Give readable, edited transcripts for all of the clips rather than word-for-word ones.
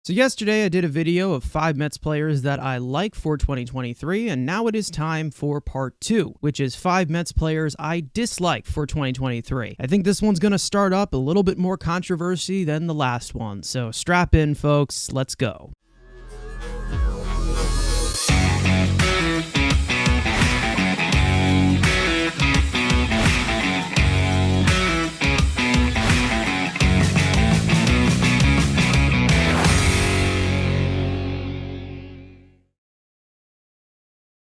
So yesterday I did a video of 5 Mets players that I like for 2023, and now it is time for part 2, which is 5 Mets players I dislike for 2023. I think this one's going to start up a little bit more controversy than the last one, so strap in folks, let's go.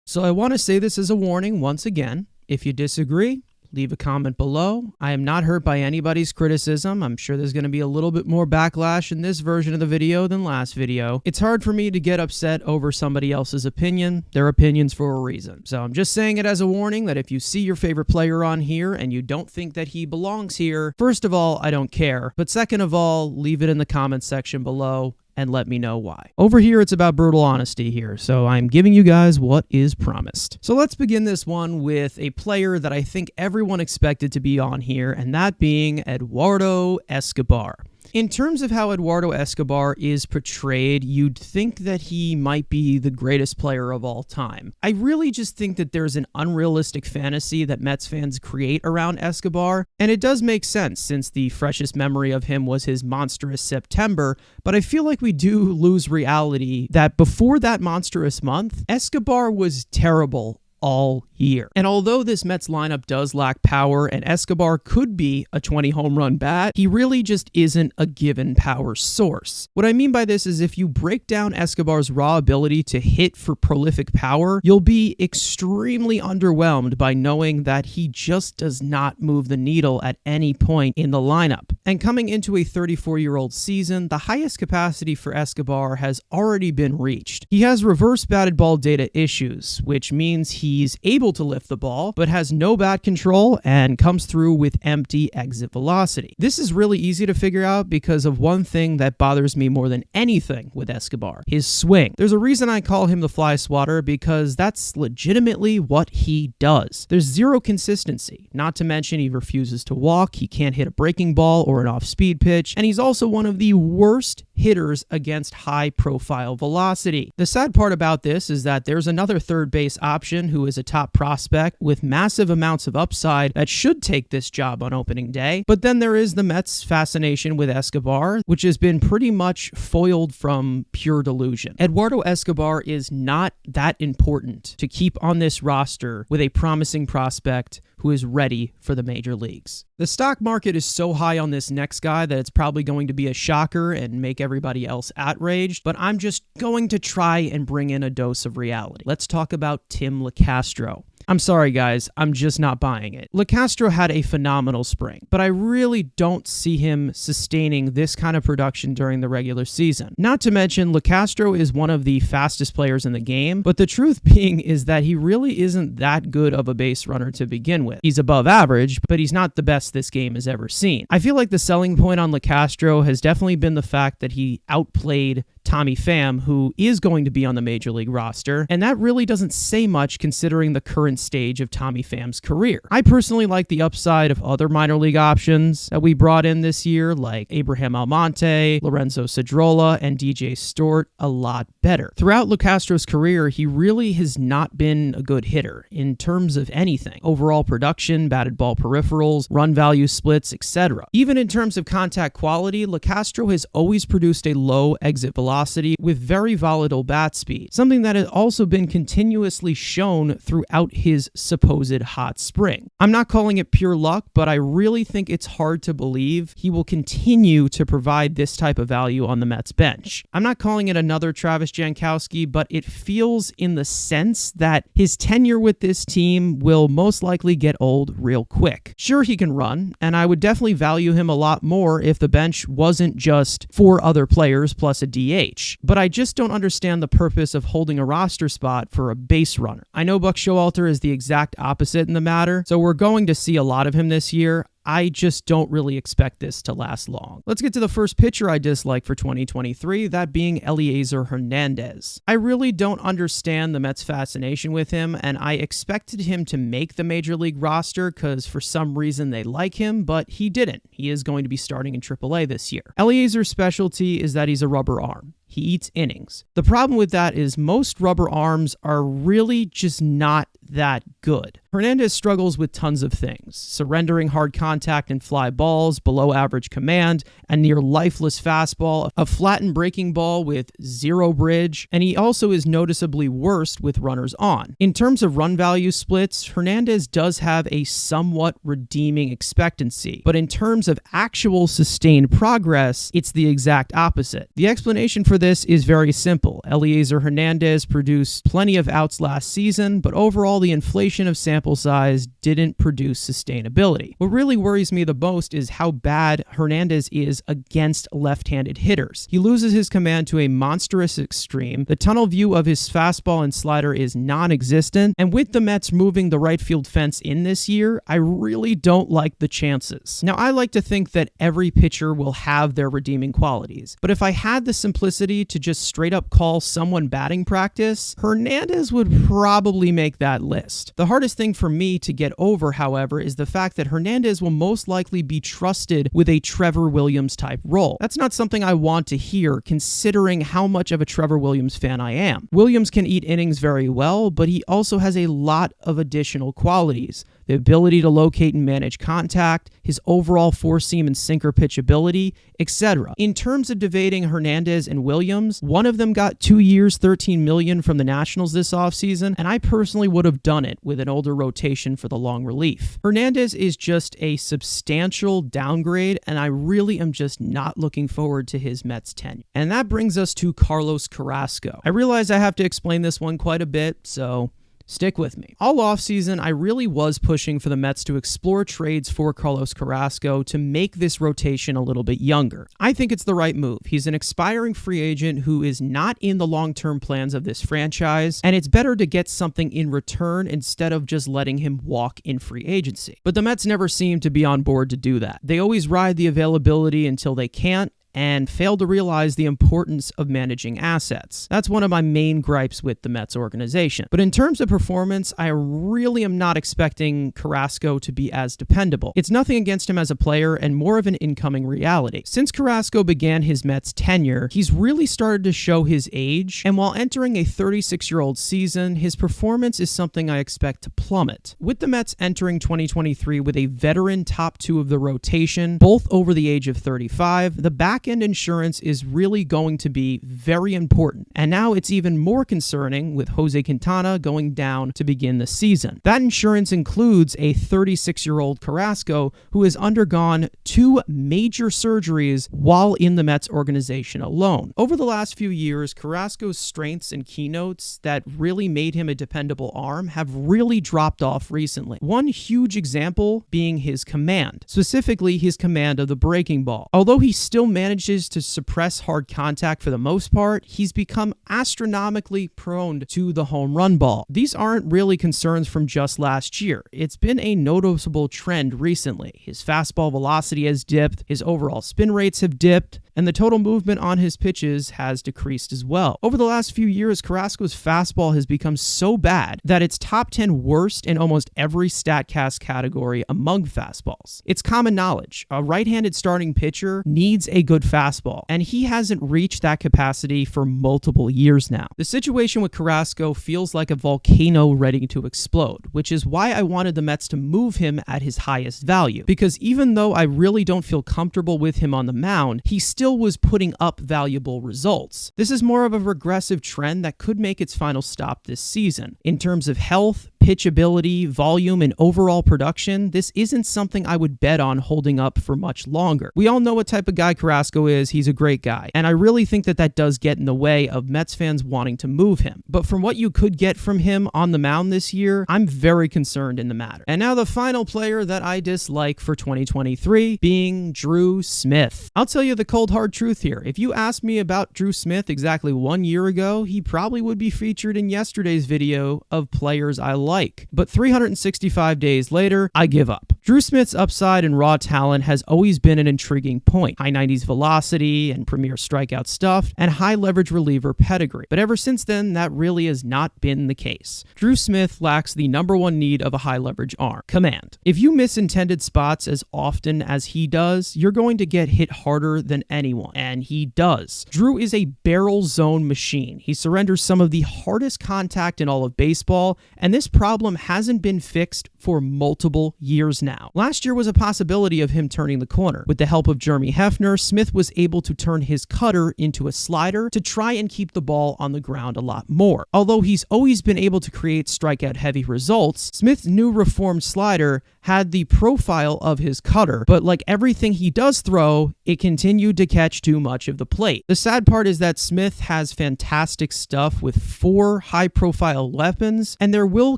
So I want to say this as a warning once again. If you disagree, leave a comment below. I am not hurt by anybody's criticism. I'm sure there's going to be a little bit more backlash in this version of the video than last video. It's hard for me to get upset over somebody else's opinion. Their opinion's for a reason. So I'm just saying it as a warning that if you see your favorite player on here and you don't think that he belongs here, first of all, I don't care. But second of all, leave it in the comments section below and let me know why. Over here, it's about brutal honesty here, so I'm giving you guys what is promised. So let's begin this one with a player that I think everyone expected to be on here, and that being Eduardo Escobar. In terms of how Eduardo Escobar is portrayed, you'd think that he might be the greatest player of all time. I really just think that there's an unrealistic fantasy that Mets fans create around Escobar, and it does make sense since the freshest memory of him was his monstrous September, but I feel like we do lose reality that before that monstrous month, Escobar was terrible all year. And although this Mets lineup does lack power and Escobar could be a 20 home run bat, he really just isn't a given power source. What I mean by this is if you break down Escobar's raw ability to hit for prolific power, you'll be extremely underwhelmed by knowing that he just does not move the needle at any point in the lineup. And coming into a 34-year-old season, the highest capacity for Escobar has already been reached. He has reverse batted ball data issues, which means he's able to lift the ball, but has no bat control and comes through with empty exit velocity. This is really easy to figure out because of one thing that bothers me more than anything with Escobar, his swing. There's a reason I call him the fly swatter because that's legitimately what he does. There's zero consistency, not to mention he refuses to walk, he can't hit a breaking ball or an off-speed pitch, and he's also one of the worst hitters against high-profile velocity. The sad part about this is that there's another third base option who is a top prospect with massive amounts of upside that should take this job on opening day. But then there is the Mets' fascination with Escobar, which has been pretty much foiled from pure delusion. Eduardo Escobar is not that important to keep on this roster with a promising prospect who is ready for the major leagues. The stock market is so high on this next guy that it's probably going to be a shocker and make everybody else outraged, but I'm just going to try and bring in a dose of reality. Let's talk about Tim Locastro. I'm sorry guys, I'm just not buying it. Locastro had a phenomenal spring, but I really don't see him sustaining this kind of production during the regular season. Not to mention, Locastro is one of the fastest players in the game, but the truth being is that he really isn't that good of a base runner to begin with. He's above average, but he's not the best this game has ever seen. I feel like the selling point on Locastro has definitely been the fact that he outplayed Tommy Pham, who is going to be on the Major League roster, and that really doesn't say much considering the current stage of Tommy Pham's career. I personally like the upside of other minor league options that we brought in this year, like Abraham Almonte, Lorenzo Cedrola, and DJ Stewart a lot better. Throughout Locastro's career, he really has not been a good hitter in terms of anything. Overall production, batted ball peripherals, run value splits, etc. Even in terms of contact quality, Locastro has always produced a low exit velocity with very volatile bat speed, something that has also been continuously shown throughout his supposed hot spring. I'm not calling it pure luck, but I really think it's hard to believe he will continue to provide this type of value on the Mets bench. I'm not calling it another Travis Jankowski, but it feels in the sense that his tenure with this team will most likely get old real quick. Sure, he can run, and I would definitely value him a lot more if the bench wasn't just 4 other players plus a DH. But I just don't understand the purpose of holding a roster spot for a base runner. I know Buck Showalter is the exact opposite in the matter, so we're going to see a lot of him this year. I just don't really expect this to last long. Let's get to the first pitcher I dislike for 2023, that being Eliezer Hernandez. I really don't understand the Mets' fascination with him, and I expected him to make the Major League roster because for some reason they like him, but he didn't. He is going to be starting in AAA this year. Eliezer's specialty is that he's a rubber arm. he eats innings. The problem with that is most rubber arms are really just not that good. Hernandez struggles with tons of things: surrendering hard contact and fly balls, below average command, a near lifeless fastball, a flattened breaking ball with zero bridge, and he also is noticeably worse with runners on. In terms of run value splits, Hernandez does have a somewhat redeeming expectancy, but in terms of actual sustained progress, it's the exact opposite. The explanation for this is very simple. Eliezer Hernandez produced plenty of outs last season, but overall the inflation of sample size didn't produce sustainability. What really worries me the most is how bad Hernandez is against left-handed hitters. He loses his command to a monstrous extreme. The tunnel view of his fastball and slider is non-existent, and with the Mets moving the right field fence in this year, I really don't like the chances. Now, I like to think that every pitcher will have their redeeming qualities, but if I had the simplicity to just straight up call someone batting practice, Hernandez would probably make that list. The hardest thing for me to get over, however, is the fact that Hernandez will most likely be trusted with a Trevor Williams type role. That's not something I want to hear, considering how much of a Trevor Williams fan I am. Williams can eat innings very well, but he also has a lot of additional qualities: the ability to locate and manage contact, his overall four-seam and sinker pitch ability, etc. In terms of debating Hernandez and Williams, one of them got 2 years, $13 million from the Nationals this offseason, and I personally would have done it with an older rotation for the long relief. Hernandez is just a substantial downgrade, and I really am just not looking forward to his Mets tenure. And that brings us to Carlos Carrasco. I realize I have to explain this one quite a bit, so stick with me. All offseason, I really was pushing for the Mets to explore trades for Carlos Carrasco to make this rotation a little bit younger. I think it's the right move. He's an expiring free agent who is not in the long-term plans of this franchise, and it's better to get something in return instead of just letting him walk in free agency. But the Mets never seem to be on board to do that. They always ride the availability until they can't, and failed to realize the importance of managing assets. That's one of my main gripes with the Mets organization. But in terms of performance, I really am not expecting Carrasco to be as dependable. It's nothing against him as a player and more of an incoming reality. Since Carrasco began his Mets tenure, he's really started to show his age, and while entering a 36-year-old season, his performance is something I expect to plummet. With the Mets entering 2023 with a veteran top two of the rotation, both over the age of 35, the back-end insurance is really going to be very important. And now it's even more concerning with Jose Quintana going down to begin the season. That insurance includes a 36-year-old Carrasco who has undergone 2 major surgeries while in the Mets organization alone. Over the last few years, Carrasco's strengths and keynotes that really made him a dependable arm have really dropped off recently. One huge example being his command, specifically his command of the breaking ball. Although he still manages to suppress hard contact for the most part, he's become astronomically prone to the home run ball. These aren't really concerns from just last year. It's been a noticeable trend recently. His fastball velocity has dipped, his overall spin rates have dipped, and the total movement on his pitches has decreased as well. Over the last few years, Carrasco's fastball has become so bad that it's top 10 worst in almost every StatCast category among fastballs. It's common knowledge. A right-handed starting pitcher needs a good fastball, and he hasn't reached that capacity for multiple years now. The situation with Carrasco feels like a volcano ready to explode, which is why I wanted the Mets to move him at his highest value, because even though I really don't feel comfortable with him on the mound, he still was putting up valuable results. This is more of a regressive trend that could make its final stop this season. In terms of health, pitch ability, volume, and overall production, this isn't something I would bet on holding up for much longer. We all know what type of guy Carrasco is. He's a great guy, and I really think that does get in the way of Mets fans wanting to move him. But from what you could get from him on the mound this year, I'm very concerned in the matter. And now the final player that I dislike for 2023 being Drew Smith. I'll tell you the cold hard truth here. If you asked me about Drew Smith exactly 1 year ago, he probably would be featured in yesterday's video of players I like. like. But 365 days later, I give up. Drew Smith's upside and raw talent has always been an intriguing point. High 90s velocity and premier strikeout stuff and high leverage reliever pedigree. But ever since then, that really has not been the case. Drew Smith lacks the number one need of a high leverage arm: command. If you miss intended spots as often as he does, you're going to get hit harder than anyone, and he does. Drew is a barrel zone machine. He surrenders some of the hardest contact in all of baseball, and this problem hasn't been fixed for multiple years now. Last year was a possibility of him turning the corner. With the help of Jeremy Hefner, Smith was able to turn his cutter into a slider to try and keep the ball on the ground a lot more. Although he's always been able to create strikeout-heavy results, Smith's new reformed slider had the profile of his cutter, but like everything he does throw, it continued to catch too much of the plate. The sad part is that Smith has fantastic stuff with 4 high-profile weapons, and there will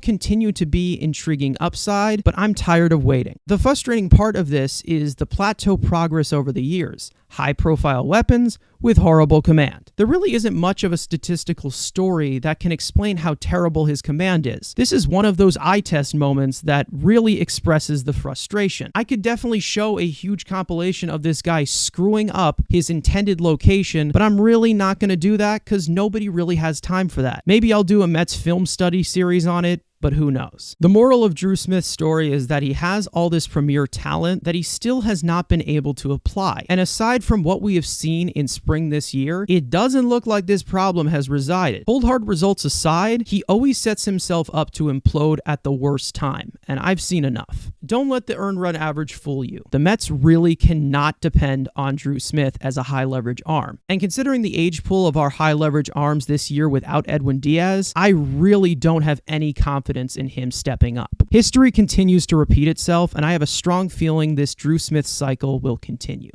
continue to be intriguing upside, but I'm tired of waiting. The frustrating part of this is the plateau progress over the years. High-profile weapons with horrible command. There really isn't much of a statistical story that can explain how terrible his command is. This is one of those eye test moments that really expresses the frustration. I could definitely show a huge compilation of this guy screwing up his intended location, but I'm really not going to do that because nobody really has time for that. Maybe I'll do a Mets film study series on it, but who knows? The moral of Drew Smith's story is that he has all this premier talent that he still has not been able to apply. And aside from what we have seen in spring this year, it doesn't look like this problem has resided. Cold hard results aside, he always sets himself up to implode at the worst time, and I've seen enough. Don't let the earned run average fool you. The Mets really cannot depend on Drew Smith as a high leverage arm. And considering the age pool of our high leverage arms this year without Edwin Diaz, I really don't have any confidence in him stepping up. History continues to repeat itself, and I have a strong feeling this Drew Smith cycle will continue.